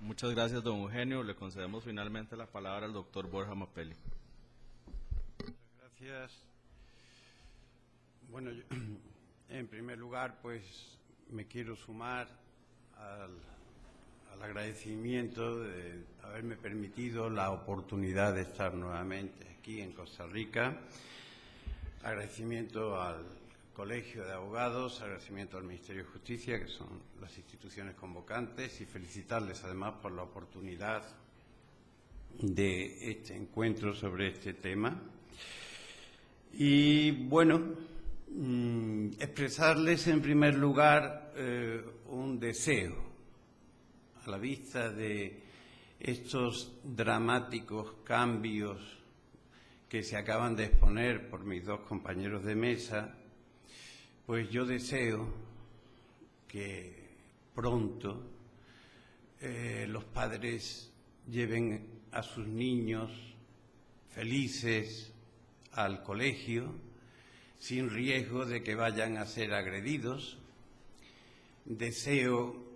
Muchas gracias, don Eugenio. Le concedemos finalmente la palabra al doctor Borja Mapelli. Gracias. Bueno, en primer lugar, pues me quiero sumar al agradecimiento de haberme permitido la oportunidad de estar nuevamente aquí en Costa Rica. Agradecimiento al Colegio de Abogados, agradecimiento al Ministerio de Justicia, que son las instituciones convocantes, y felicitarles además por la oportunidad de este encuentro sobre este tema. Y bueno, expresarles en primer lugar un deseo a la vista de estos dramáticos cambios que se acaban de exponer por mis dos compañeros de mesa. Pues yo deseo que pronto los padres lleven a sus niños felices al colegio, sin riesgo de que vayan a ser agredidos. Deseo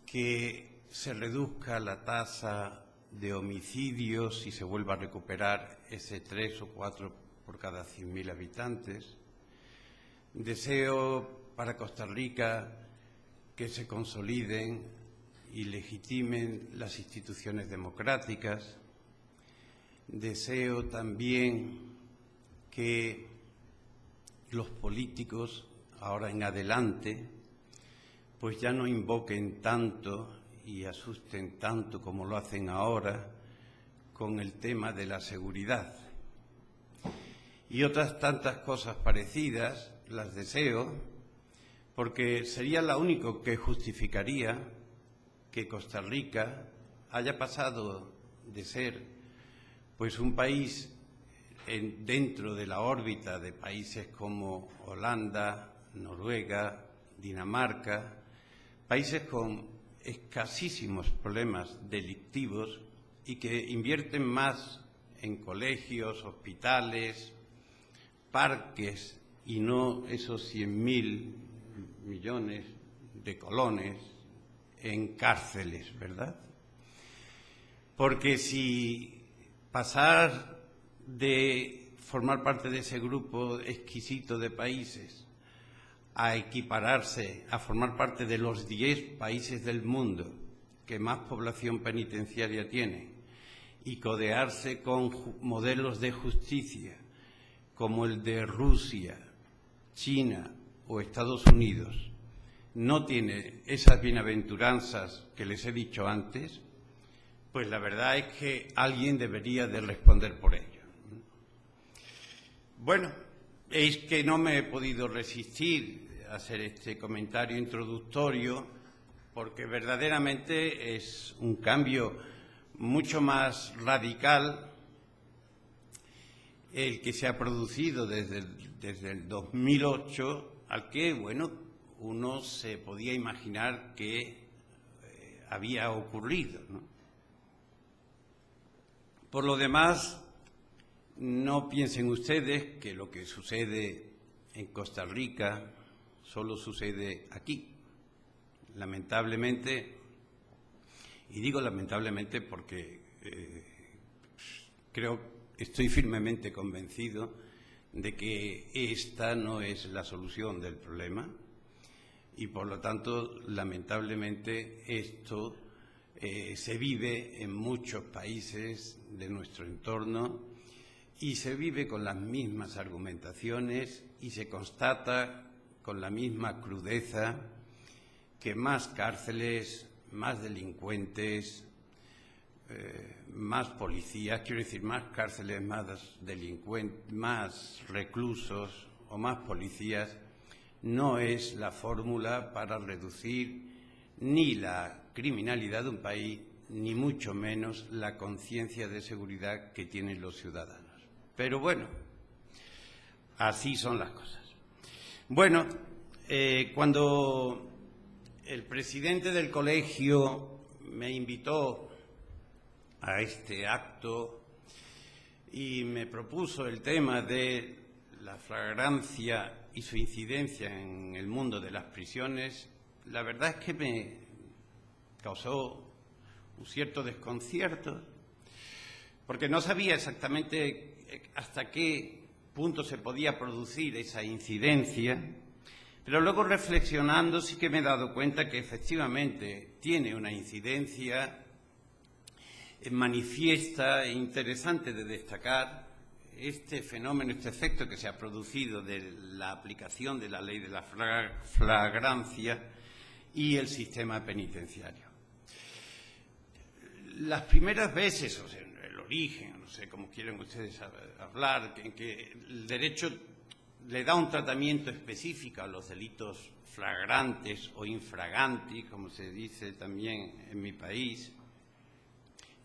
que se reduzca la tasa de homicidios y se vuelva a recuperar ese 3 o 4 por cada 100.000 habitantes. Deseo para Costa Rica que se consoliden y legitimen las instituciones democráticas. Deseo también que los políticos, ahora en adelante, pues ya no invoquen tanto y asusten tanto como lo hacen ahora con el tema de la seguridad. Y otras tantas cosas parecidas las deseo porque sería lo único que justificaría que Costa Rica haya pasado de ser pues un país dentro de la órbita de países como Holanda, Noruega, Dinamarca, países con escasísimos problemas delictivos y que invierten más en colegios, hospitales, parques y no esos 100.000 millones de colones en cárceles, ¿verdad? Porque si pasar de formar parte de ese grupo exquisito de países a equipararse, a formar parte de los 10 países del mundo que más población penitenciaria tienen y codearse con modelos de justicia como el de Rusia, China o Estados Unidos, no tiene esas bienaventuranzas que les he dicho antes, pues la verdad es que alguien debería de responder por ello. Bueno, es que no me he podido resistir a hacer este comentario introductorio porque verdaderamente es un cambio mucho más radical el que se ha producido desde el 2008, al que, bueno, uno se podía imaginar que había ocurrido, ¿no? Por lo demás, no piensen ustedes que lo que sucede en Costa Rica solo sucede aquí. Lamentablemente, y digo lamentablemente porque estoy firmemente convencido de que esta no es la solución del problema y, por lo tanto, lamentablemente esto se vive en muchos países de nuestro entorno y se vive con las mismas argumentaciones y se constata con la misma crudeza que más cárceles, más delincuentes, más policías, quiero decir, más cárceles, más delincuentes, más reclusos o más policías, no es la fórmula para reducir ni la criminalidad de un país, ni mucho menos la conciencia de seguridad que tienen los ciudadanos. Pero bueno, así son las cosas. Bueno, cuando el presidente del colegio me invitó a este acto y me propuso el tema de la flagrancia y su incidencia en el mundo de las prisiones, la verdad es que me causó un cierto desconcierto, porque no sabía exactamente hasta qué punto se podía producir esa incidencia, pero luego reflexionando sí que me he dado cuenta que efectivamente tiene una incidencia manifiesta e interesante de destacar este fenómeno, este efecto que se ha producido de la aplicación de la ley de la flagrancia y el sistema penitenciario. Las primeras veces, o sea, el origen, no sé cómo quieren ustedes hablar, en que el derecho le da un tratamiento específico a los delitos flagrantes o infraganti, como se dice también en mi país,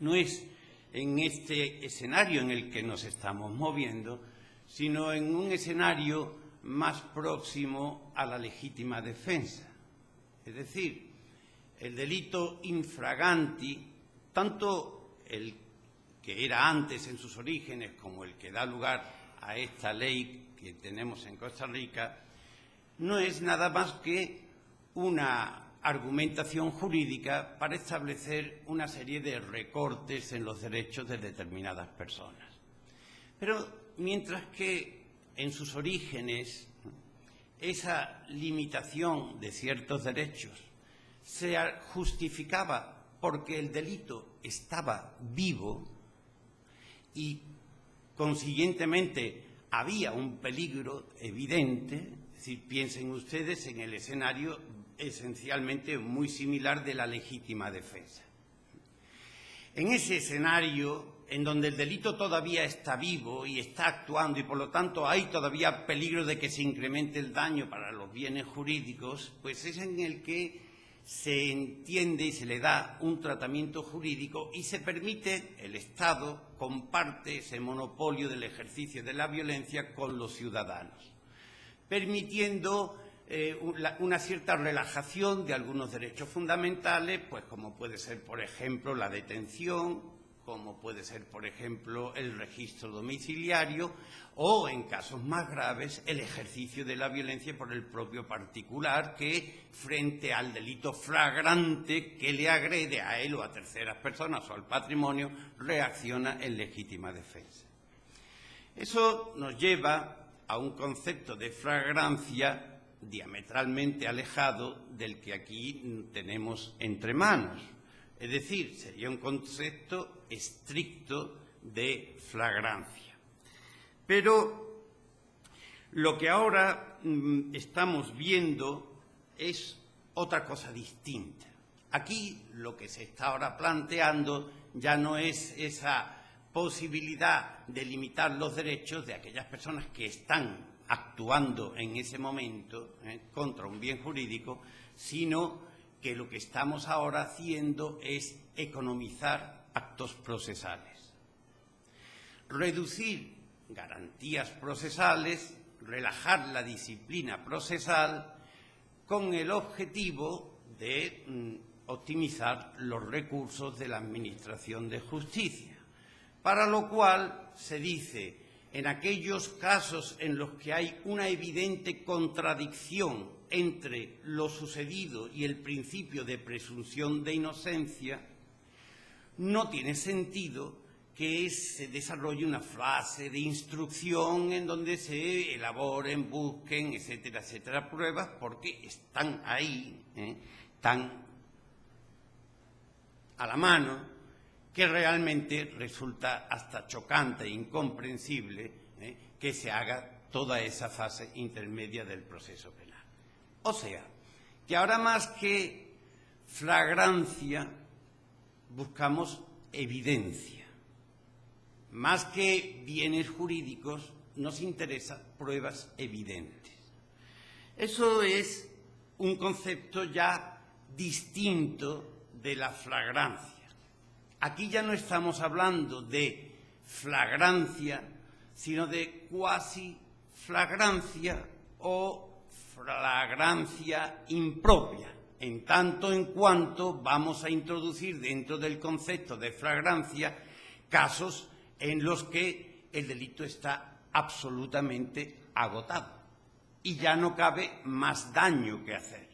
no es en este escenario en el que nos estamos moviendo, sino en un escenario más próximo a la legítima defensa. Es decir, el delito infraganti, tanto el que era antes en sus orígenes como el que da lugar a esta ley que tenemos en Costa Rica, no es nada más que una argumentación jurídica para establecer una serie de recortes en los derechos de determinadas personas. Pero mientras que en sus orígenes esa limitación de ciertos derechos se justificaba porque el delito estaba vivo y consiguientemente había un peligro evidente, es decir, piensen ustedes en el escenario esencialmente muy similar de la legítima defensa. En ese escenario, en donde el delito todavía está vivo y está actuando y por lo tanto hay todavía peligro de que se incremente el daño para los bienes jurídicos, pues es en el que se entiende y se le da un tratamiento jurídico y se permite, el Estado comparte ese monopolio del ejercicio de la violencia con los ciudadanos, permitiendo una cierta relajación de algunos derechos fundamentales, pues como puede ser, por ejemplo, la detención, como puede ser, por ejemplo, el registro domiciliario o, en casos más graves, el ejercicio de la violencia por el propio particular que, frente al delito flagrante que le agrede a él o a terceras personas o al patrimonio, reacciona en legítima defensa. Eso nos lleva a un concepto de flagrancia diametralmente alejado del que aquí tenemos entre manos. Es decir, sería un concepto estricto de flagrancia. Pero lo que ahora estamos viendo es otra cosa distinta. Aquí lo que se está ahora planteando ya no es esa posibilidad de limitar los derechos de aquellas personas que están actuando en ese momento contra un bien jurídico, sino que lo que estamos ahora haciendo es economizar actos procesales, reducir garantías procesales, relajar la disciplina procesal con el objetivo de optimizar los recursos de la Administración de Justicia, para lo cual se dice: en aquellos casos en los que hay una evidente contradicción entre lo sucedido y el principio de presunción de inocencia, no tiene sentido que se desarrolle una fase de instrucción en donde se elaboren, busquen, etcétera, etcétera, pruebas, porque están ahí, tan a la mano, que realmente resulta hasta chocante e incomprensible que se haga toda esa fase intermedia del proceso penal. O sea, que ahora más que flagrancia buscamos evidencia. Más que bienes jurídicos nos interesan pruebas evidentes. Eso es un concepto ya distinto de la flagrancia. Aquí ya no estamos hablando de flagrancia, sino de cuasi flagrancia o flagrancia impropia, en tanto en cuanto vamos a introducir dentro del concepto de flagrancia casos en los que el delito está absolutamente agotado y ya no cabe más daño que hacer.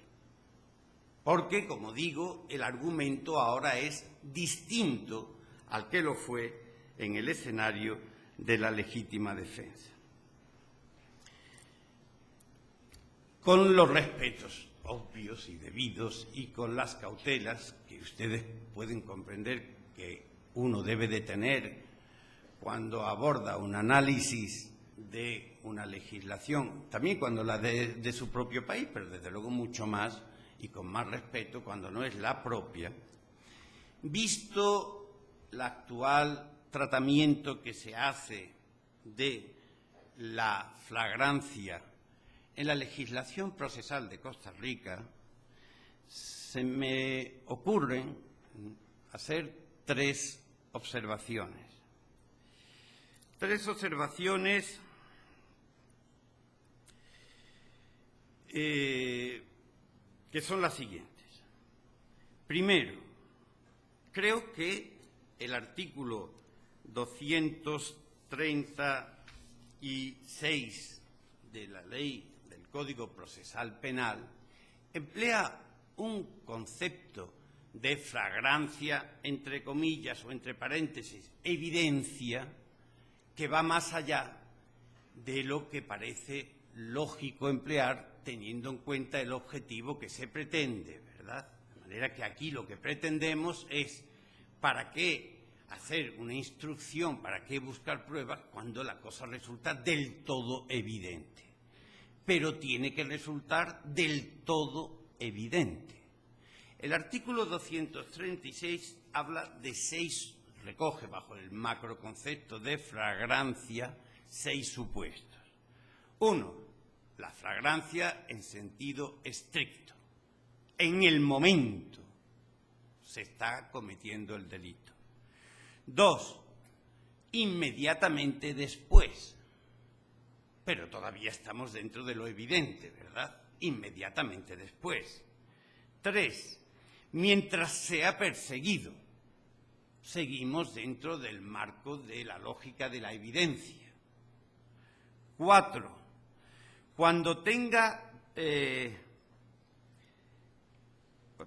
porque, como digo, el argumento ahora es distinto al que lo fue en el escenario de la legítima defensa. Con los respetos obvios y debidos y con las cautelas que ustedes pueden comprender que uno debe de tener cuando aborda un análisis de una legislación, también cuando la de su propio país, pero desde luego mucho más y con más respeto cuando no es la propia, visto el actual tratamiento que se hace de la flagrancia en la legislación procesal de Costa Rica, se me ocurren hacer tres observaciones. Tres observaciones que son las siguientes. Primero, creo que el artículo 236 de la Ley del Código Procesal Penal emplea un concepto de flagrancia, entre comillas o entre paréntesis, evidencia, que va más allá de lo que parece lógico emplear teniendo en cuenta el objetivo que se pretende, ¿verdad? De manera que aquí lo que pretendemos es ¿para qué hacer una instrucción, para qué buscar pruebas cuando la cosa resulta del todo evidente? Pero tiene que resultar del todo evidente. El artículo 236 habla de recoge bajo el macroconcepto de flagrancia 6 supuestos. 1, la flagrancia en sentido estricto. En el momento se está cometiendo el delito. 2, inmediatamente después. Pero todavía estamos dentro de lo evidente, ¿verdad? Inmediatamente después. 3, mientras sea perseguido. Seguimos dentro del marco de la lógica de la evidencia. 4, cuando tenga...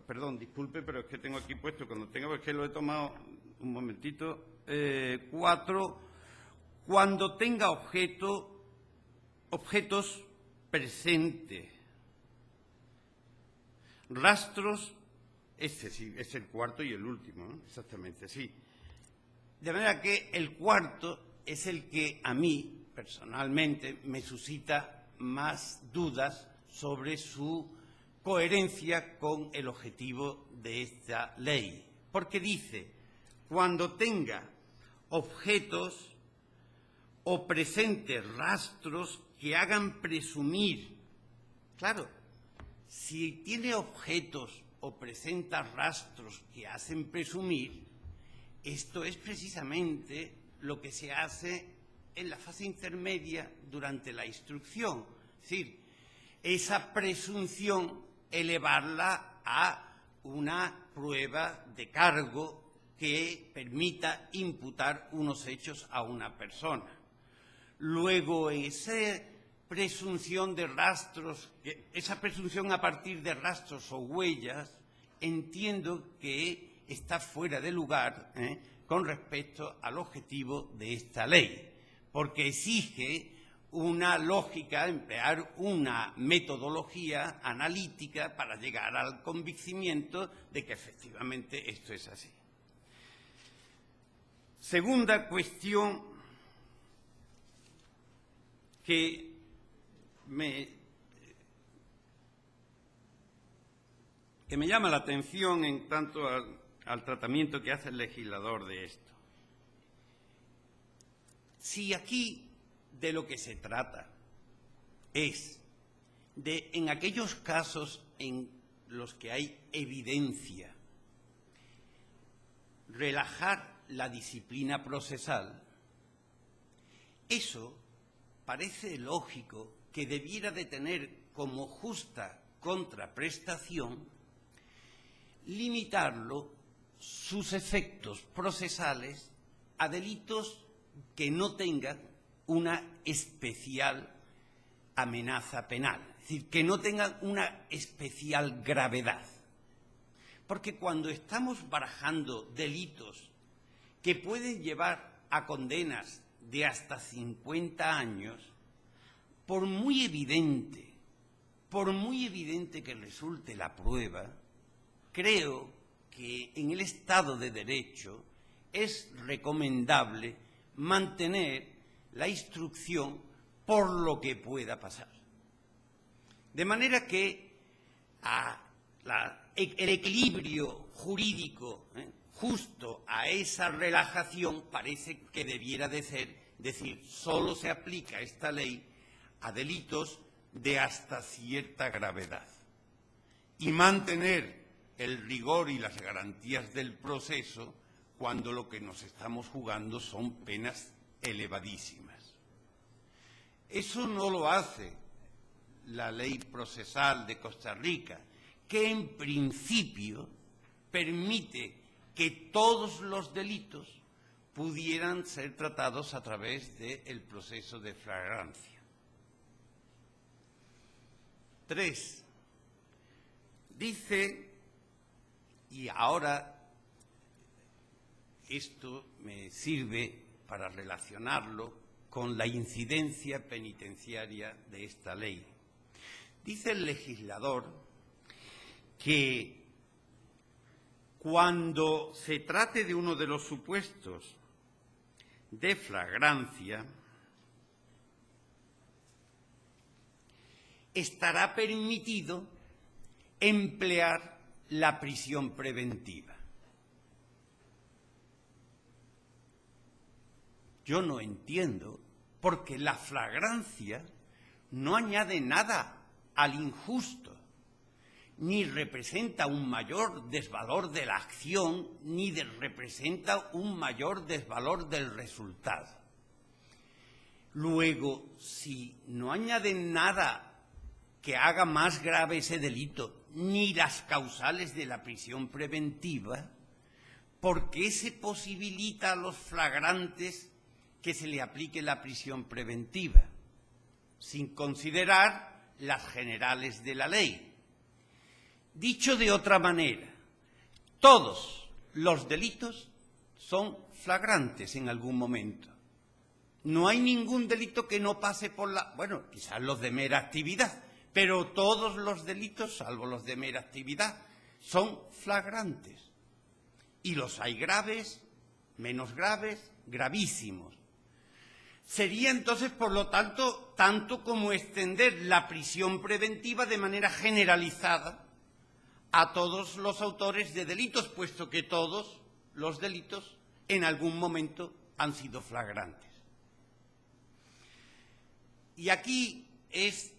perdón, disculpe, pero es que tengo aquí puesto, cuando tenga, porque lo he tomado un momentito. 4, cuando tenga objetos presentes, rastros. Este sí, es el cuarto y el último, ¿no? Exactamente, sí. De manera que el cuarto es el que a mí, personalmente, me suscita más dudas sobre su coherencia con el objetivo de esta ley. Porque dice, cuando tenga objetos o presentes rastros que hagan presumir. Claro, si tiene objetos o presenta rastros que hacen presumir, esto es precisamente lo que se hace en la fase intermedia durante la instrucción. Es decir, esa presunción elevarla a una prueba de cargo que permita imputar unos hechos a una persona. Luego, esa presunción de rastros, esa presunción a partir de rastros o huellas, entiendo que está fuera de lugar con respecto al objetivo de esta ley, porque exige una lógica, emplear una metodología analítica para llegar al convencimiento de que efectivamente esto es así. Segunda cuestión que me llama la atención en tanto al tratamiento que hace el legislador de esto. Si aquí de lo que se trata es de, en aquellos casos en los que hay evidencia, relajar la disciplina procesal, eso parece lógico que debiera de tener como justa contraprestación limitarlo, sus efectos procesales, a delitos que no tengan una especial amenaza penal, es decir, que no tengan una especial gravedad. Porque cuando estamos barajando delitos que pueden llevar a condenas de hasta 50 años, por muy evidente que resulte la prueba, creo que en el Estado de Derecho es recomendable mantener la instrucción por lo que pueda pasar. De manera que el equilibrio jurídico justo a esa relajación parece que debiera de ser, decir, solo se aplica esta ley a delitos de hasta cierta gravedad y mantener el rigor y las garantías del proceso cuando lo que nos estamos jugando son penas elevadísimas. Eso no lo hace la ley procesal de Costa Rica, que en principio permite que todos los delitos pudieran ser tratados a través del proceso de flagrancia. 3. Dice, y ahora esto me sirve para relacionarlo con la incidencia penitenciaria de esta ley. Dice el legislador que cuando se trate de uno de los supuestos de flagrancia, estará permitido emplear la prisión preventiva. Yo no entiendo, porque la flagrancia no añade nada al injusto, ni representa un mayor desvalor de la acción, ni representa un mayor desvalor del resultado. Luego, si no añade nada que haga más grave ese delito, ni las causales de la prisión preventiva, ¿por qué se posibilita a los flagrantes que se le aplique la prisión preventiva, sin considerar las generales de la ley? Dicho de otra manera, todos los delitos son flagrantes en algún momento. No hay ningún delito que no pase por la... Bueno, quizás los de mera actividad, pero todos los delitos, salvo los de mera actividad, son flagrantes. Y los hay graves, menos graves, gravísimos. Sería entonces, por lo tanto, tanto como extender la prisión preventiva de manera generalizada a todos los autores de delitos, puesto que todos los delitos en algún momento han sido flagrantes. Y aquí es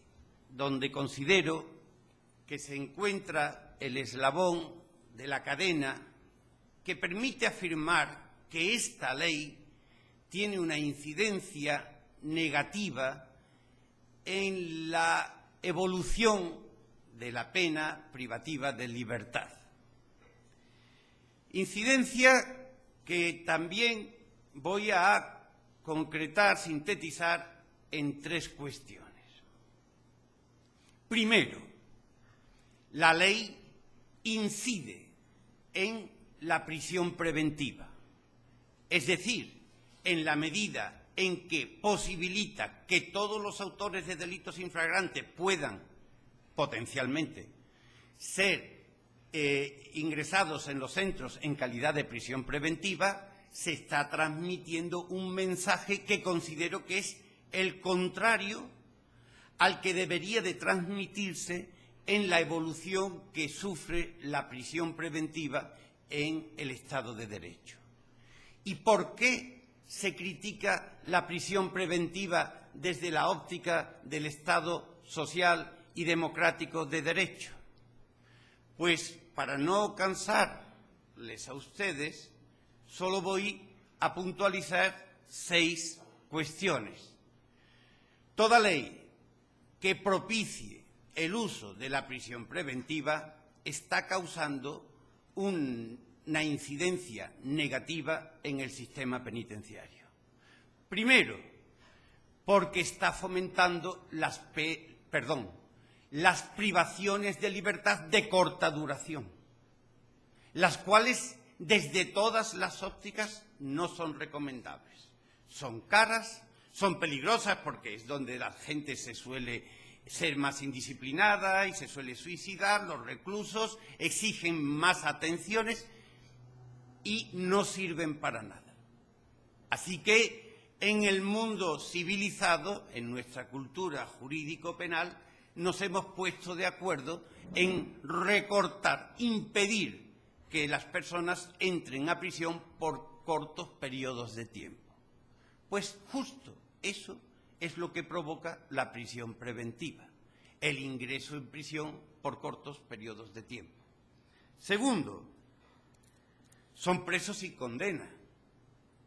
donde considero que se encuentra el eslabón de la cadena que permite afirmar que esta ley tiene una incidencia negativa en la evolución de la pena privativa de libertad. Incidencia que también voy a concretar, sintetizar en 3 cuestiones. Primero, la ley incide en la prisión preventiva, es decir, en la medida en que posibilita que todos los autores de delitos infragrantes puedan potencialmente ser ingresados en los centros en calidad de prisión preventiva, se está transmitiendo un mensaje que considero que es el contrario al que debería de transmitirse en la evolución que sufre la prisión preventiva en el Estado de Derecho. ¿Y por qué se critica la prisión preventiva desde la óptica del Estado social y democrático de derecho? Pues para no cansarles a ustedes, solo voy a puntualizar 6 cuestiones. Toda ley que propicie el uso de la prisión preventiva está causando una incidencia negativa en el sistema penitenciario. Primero, porque está fomentando las privaciones de libertad de corta duración. las cuales desde todas las ópticas no son recomendables. Son caras, son peligrosas porque es donde la gente se suele ser más indisciplinada y se suele suicidar, los reclusos exigen más atenciones y no sirven para nada. Así que en el mundo civilizado, en nuestra cultura jurídico-penal, nos hemos puesto de acuerdo en recortar, impedir que las personas entren a prisión por cortos periodos de tiempo. Pues justo eso es lo que provoca la prisión preventiva, el ingreso en prisión por cortos periodos de tiempo. Segundo, son presos sin condena,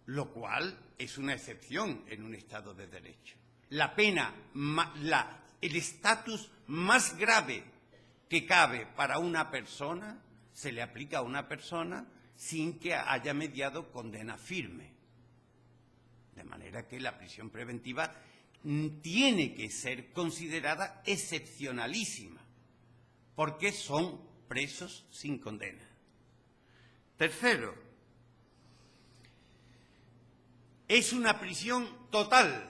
lo cual es una excepción en un Estado de Derecho. La pena, el estatus más grave que cabe para una persona, se le aplica a una persona sin que haya mediado condena firme. De manera que la prisión preventiva tiene que ser considerada excepcionalísima, porque son presos sin condena. Tercero, es una prisión total,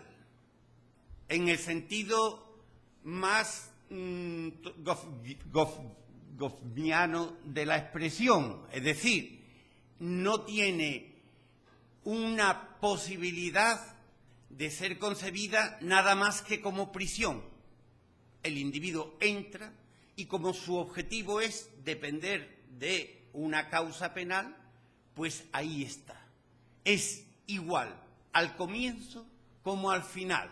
en el sentido más goffmiano de la expresión, es decir, no tiene una posibilidad de ser concebida nada más que como prisión. El individuo entra y como su objetivo es depender de una causa penal, pues ahí está. Es igual al comienzo como al final.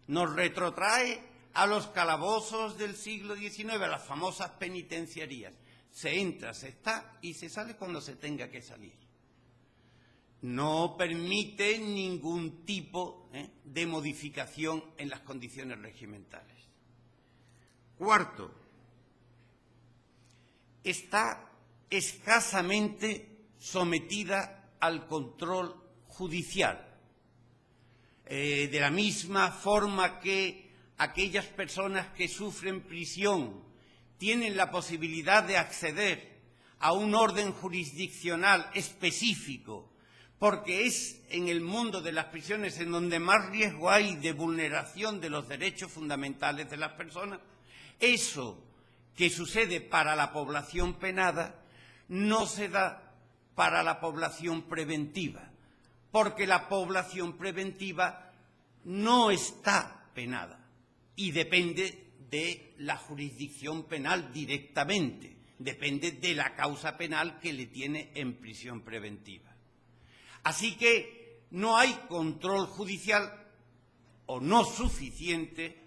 Nos retrotrae a los calabozos del siglo XIX, a las famosas penitenciarías. Se entra, se está y se sale cuando se tenga que salir. No permite ningún tipo de modificación en las condiciones regimentales. Cuarto, está escasamente sometida al control judicial. De la misma forma que aquellas personas que sufren prisión tienen la posibilidad de acceder a un orden jurisdiccional específico, porque es en el mundo de las prisiones en donde más riesgo hay de vulneración de los derechos fundamentales de las personas, eso que sucede para la población penada no se da para la población preventiva, porque la población preventiva no está penada y depende de la jurisdicción penal directamente, depende de la causa penal que le tiene en prisión preventiva. Así que no hay control judicial o no suficiente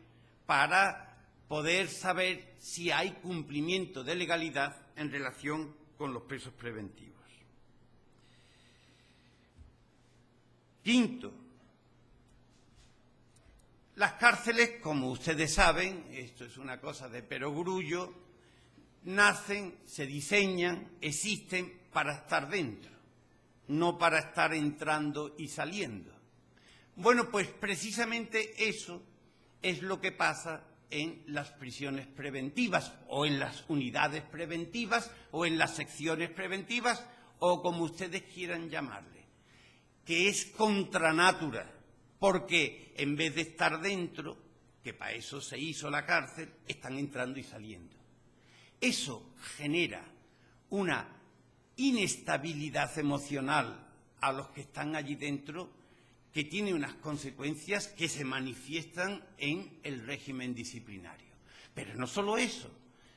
para poder saber si hay cumplimiento de legalidad en relación con los presos preventivos. Quinto, las cárceles, como ustedes saben, esto es una cosa de perogrullo, nacen, se diseñan, existen para estar dentro, no para estar entrando y saliendo. Bueno, pues precisamente eso es lo que pasa en las prisiones preventivas o en las unidades preventivas o en las secciones preventivas o como ustedes quieran llamarle, que es contra natura, porque en vez de estar dentro, que para eso se hizo la cárcel, están entrando y saliendo. Eso genera una inestabilidad emocional a los que están allí dentro que tiene unas consecuencias que se manifiestan en el régimen disciplinario. Pero no solo eso,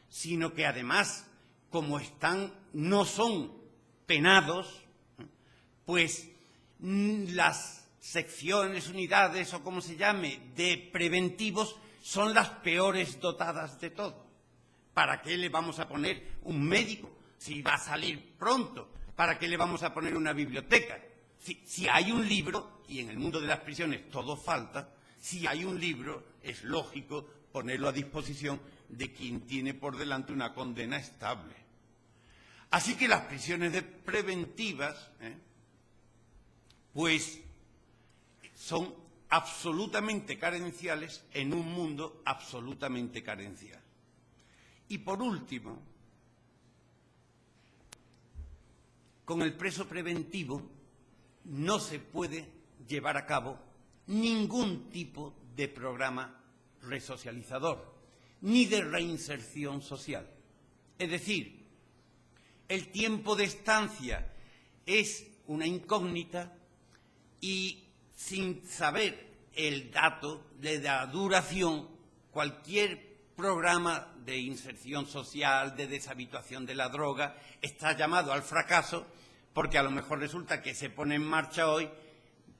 sino que además, como no son penados, pues las secciones, unidades o como se llame, de preventivos son las peores dotadas de todo. ¿Para qué le vamos a poner un médico si va a salir pronto? ¿Para qué le vamos a poner una biblioteca? Si hay un libro, y en el mundo de las prisiones todo falta, si hay un libro es lógico ponerlo a disposición de quien tiene por delante una condena estable. Así que las prisiones preventivas, pues son absolutamente carenciales en un mundo absolutamente carencial. Y por último, con el preso preventivo no se puede llevar a cabo ningún tipo de programa resocializador, ni de reinserción social. Es decir, el tiempo de estancia es una incógnita y sin saber el dato de la duración, cualquier programa de inserción social, de deshabituación de la droga, está llamado al fracaso porque a lo mejor resulta que se pone en marcha hoy,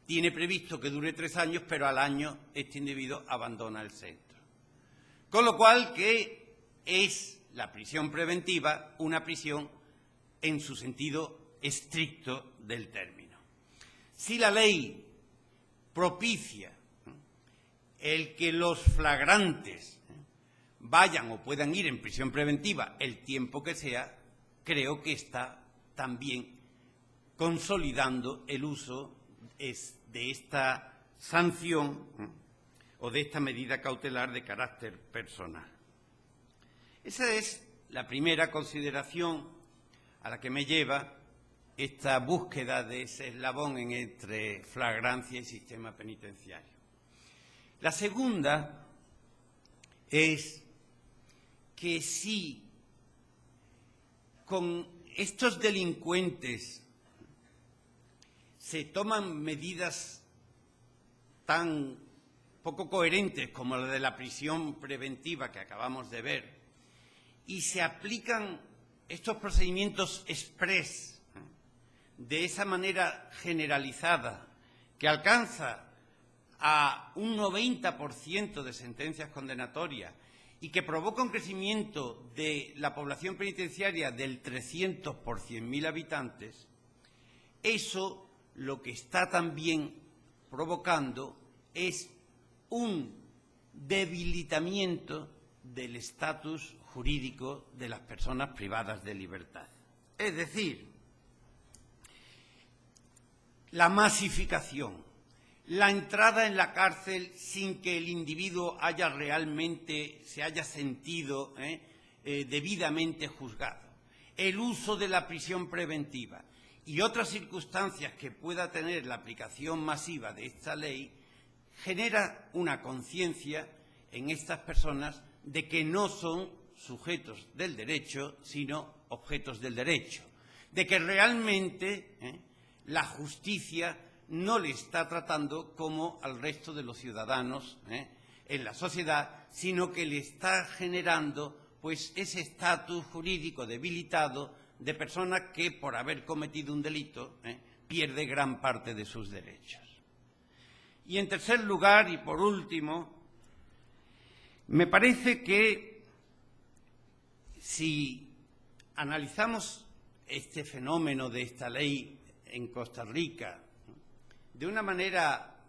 tiene previsto que dure 3 años, pero al año este individuo abandona el centro. Con lo cual que es la prisión preventiva una prisión en su sentido estricto del término. Si la ley propicia el que los flagrantes vayan o puedan ir en prisión preventiva el tiempo que sea, creo que está también consolidando el uso de esta sanción o de esta medida cautelar de carácter personal. Esa es la primera consideración a la que me lleva esta búsqueda de ese eslabón entre flagrancia y sistema penitenciario. La segunda es que si con estos delincuentes se toman medidas tan poco coherentes como la de la prisión preventiva que acabamos de ver y se aplican estos procedimientos exprés de esa manera generalizada que alcanza a un 90% de sentencias condenatorias y que provoca un crecimiento de la población penitenciaria del 300 por 100.000 habitantes, eso lo que está también provocando es un debilitamiento del estatus jurídico de las personas privadas de libertad. Es decir, la masificación, la entrada en la cárcel sin que el individuo se haya sentido debidamente juzgado, el uso de la prisión preventiva y otras circunstancias que pueda tener la aplicación masiva de esta ley, genera una conciencia en estas personas de que no son sujetos del derecho, sino objetos del derecho, de que realmente la justicia no le está tratando como al resto de los ciudadanos en la sociedad, sino que le está generando pues ese estatus jurídico debilitado de personas que por haber cometido un delito pierde gran parte de sus derechos. Y en tercer lugar y por último, me parece que si analizamos este fenómeno de esta ley en Costa Rica de una manera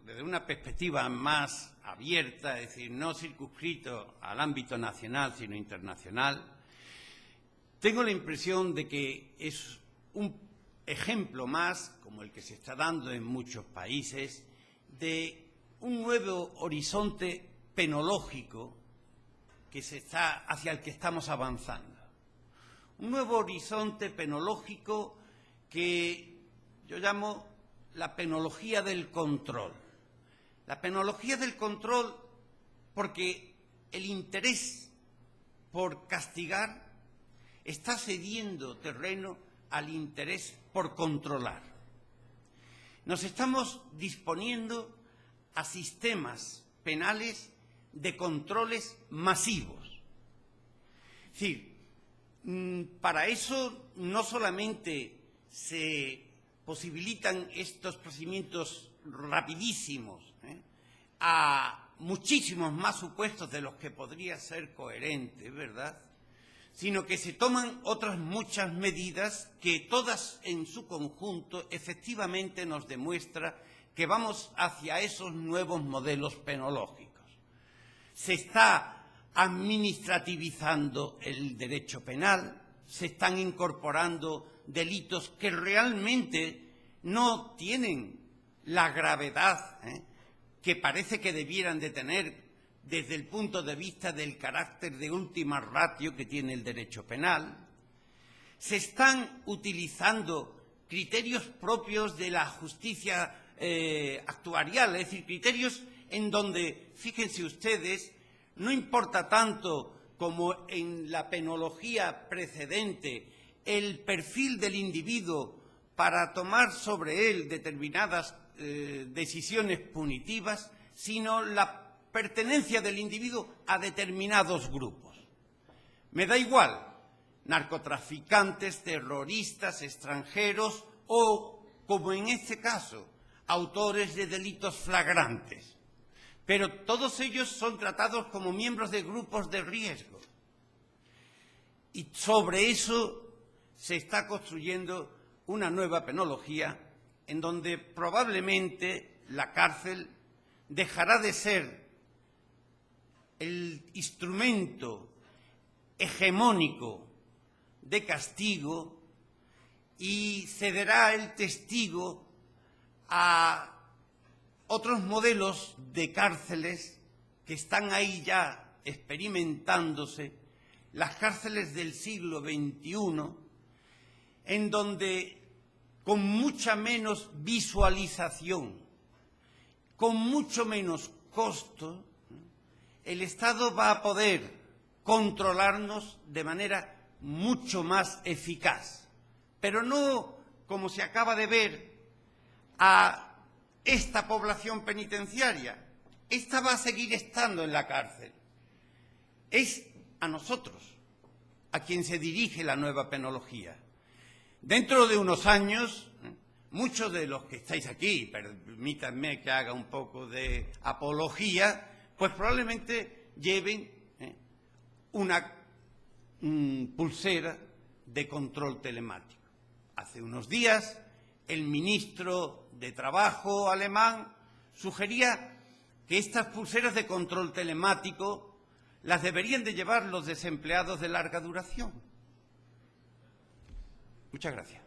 desde una perspectiva más abierta, es decir, no circunscrito al ámbito nacional, sino internacional, tengo la impresión de que es un ejemplo más, como el que se está dando en muchos países, de un nuevo horizonte penológico hacia el que estamos avanzando. Un nuevo horizonte penológico que yo llamo la penología del control. La penología del control porque el interés por castigar está cediendo terreno al interés por controlar. Nos estamos disponiendo a sistemas penales de controles masivos. Es decir, para eso no solamente se posibilitan estos procedimientos rapidísimos a muchísimos más supuestos de los que podría ser coherente, ¿verdad?, sino que se toman otras muchas medidas que todas en su conjunto efectivamente nos demuestra que vamos hacia esos nuevos modelos penológicos. Se está administrativizando el derecho penal, se están incorporando delitos que realmente no tienen la gravedad que parece que debieran de tener desde el punto de vista del carácter de última ratio que tiene el derecho penal. se están utilizando criterios propios de la justicia actuarial, es decir, criterios en donde, fíjense ustedes, no importa tanto como en la penología precedente el perfil del individuo para tomar sobre él determinadas decisiones punitivas, sino la pertenencia del individuo a determinados grupos. Me da igual, narcotraficantes, terroristas, extranjeros o, como en este caso, autores de delitos flagrantes. Pero todos ellos son tratados como miembros de grupos de riesgo. Y sobre eso se está construyendo una nueva penología en donde probablemente la cárcel dejará de ser el instrumento hegemónico de castigo y cederá el testigo a otros modelos de cárceles que están ahí ya experimentándose, las cárceles del siglo XXI, en donde con mucha menos visualización, con mucho menos costo, el Estado va a poder controlarnos de manera mucho más eficaz, pero no como se acaba de ver a esta población penitenciaria. Esta va a seguir estando en la cárcel. Es a nosotros a quien se dirige la nueva penología. Dentro de unos años, muchos de los que estáis aquí, permítanme que haga un poco de apología, pues probablemente lleven una pulsera de control telemático. Hace unos días, el ministro de Trabajo alemán sugería que estas pulseras de control telemático las deberían de llevar los desempleados de larga duración. Muchas gracias.